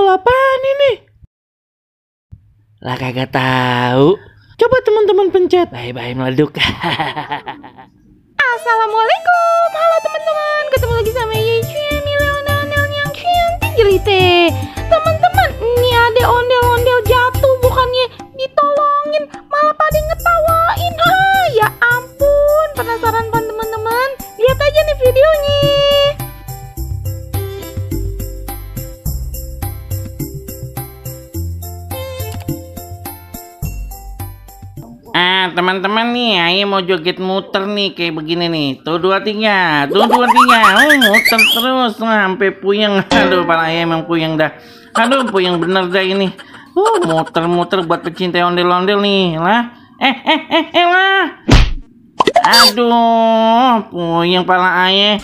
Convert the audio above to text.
apaan ini? Lah kagak tahu. Coba teman-teman pencet. Bye-bye meleduk. Assalamualaikum, halo teman-teman. Ketemu lagi sama Yeay Milionel yang cantik jelite. Teman-teman, ini ada ondel-ondel jatuh, bukannya ditolongin, malah pada ngetawain. Ya ampun, penasaran kan teman-teman? Lihat aja nih videonya. Teman-teman nih, Ayah mau joget muter nih kayak begini nih. Tuh 2 3, tuh 2 3. Muter terus sampai puyeng. Aduh, pala Ayah emang puyeng dah. Aduh, puyeng bener dah ini. Muter-muter buat pecinta ondel-ondel nih lah. Lah. Aduh, puyeng pala Ayah.